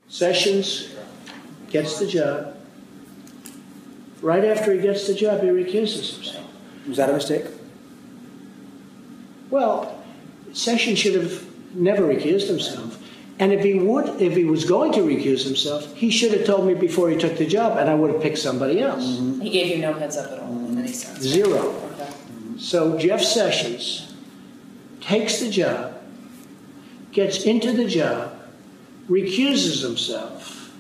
Sessions gets the job. Right after he gets the job, he recuses himself. Was that a mistake? Well, Sessions should have never recused himself. And if he was going to recuse himself, he should have told me before he took the job, and I would have picked somebody else. Mm-hmm. He gave you no heads up at all in any sense. Zero. Okay. So Jeff Sessions takes the job, gets into the job, recuses himself.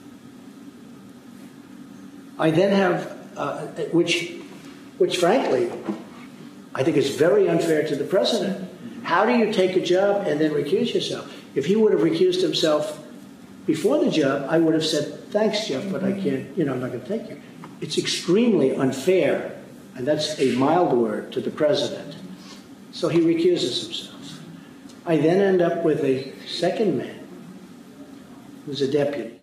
I then have, which frankly, I think is very unfair to the president. How do you take a job and then recuse yourself? If he would have recused himself before the job, I would have said, thanks, Jeff, but I can't, I'm not going to take you. It's extremely unfair, and that's a mild word, to the president. So he recuses himself. I then end up with a second man who's a deputy.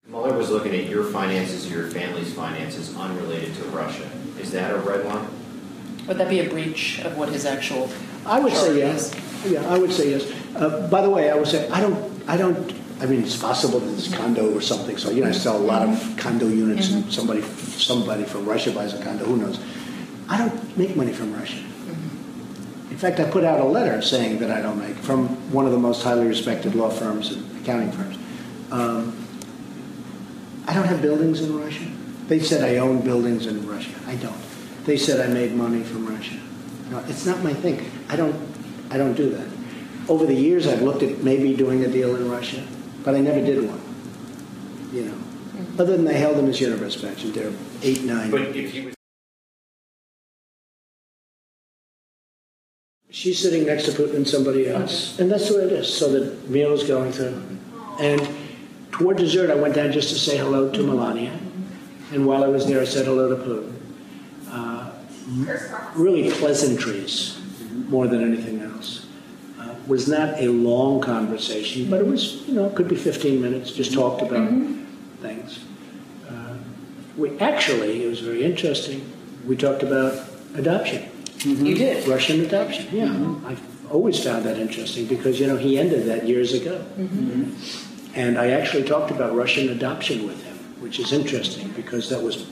Mueller was looking at your finances, your family's finances, unrelated to Russia. Is that a red line? Would that be a breach of what his actual? I would say yes. Is? Yeah, I would say yes. By the way, I would say I don't. I mean, it's possible that it's condo or something. So I sell a lot of condo units, and somebody from Russia buys a condo. Who knows? I don't make money from Russia. In fact, I put out a letter saying that I don't make from one of the most highly respected law firms and accounting firms. I don't have buildings in Russia. They said I own buildings in Russia. I don't. They said I made money from Russia. No, it's not my thing. I don't do that. Over the years, I've looked at maybe doing a deal in Russia, but I never did one. Other than I held them as universe pension. They're 8, 9. But if he was. She's sitting next to Putin and somebody else, and that's the way it is. So the meal is going through, and toward dessert, I went down just to say hello to Melania, and while I was there, I said hello to Putin. Really pleasantries more than anything else. Was not a long conversation, but it was, could be 15 minutes, just talked about things. It was very interesting. We talked about adoption. You did? Russian adoption, yeah. I've always found that interesting because, he ended that years ago. And I actually talked about Russian adoption with him, which is interesting because that was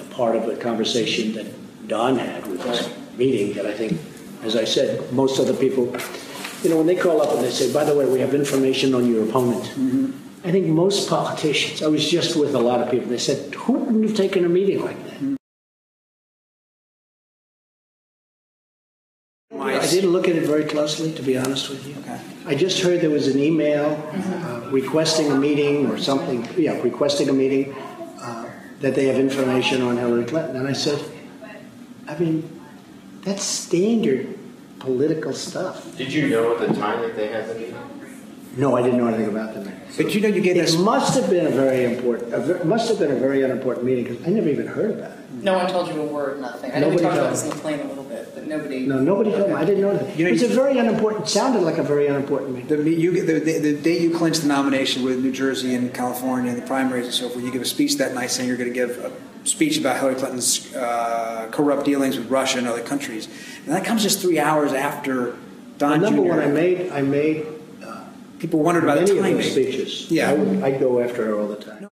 a part of the conversation that Don had with this meeting that I think, as I said, most other people, when they call up and they say, by the way, we have information on your opponent. I think most politicians, I was just with a lot of people, they said, who wouldn't have taken a meeting like that? I didn't look at it very closely, to be honest with you. Okay. I just heard there was an email requesting a meeting or something, requesting a meeting that they have information on Hillary Clinton. And I said, that's standard political stuff. Did you know at the time that they had the meeting? No, I didn't know anything about the meeting. But you gave us. It must have been a very unimportant meeting because I never even heard about it. No one told you a word, nothing. I know we talked about this in the plane a little bit, but nobody. No, nobody told me. I didn't know that. It was a very unimportant. Sounded like a very unimportant meeting. The day you clinched the nomination with New Jersey and California and the primaries and so forth, you give a speech that night saying you're going to give a speech about Hillary Clinton's corrupt dealings with Russia and other countries, and that comes just 3 hours after Don Jr. Number one, I made. People wondered about the timing. Many of those speeches. Yeah, I'd go after her all the time.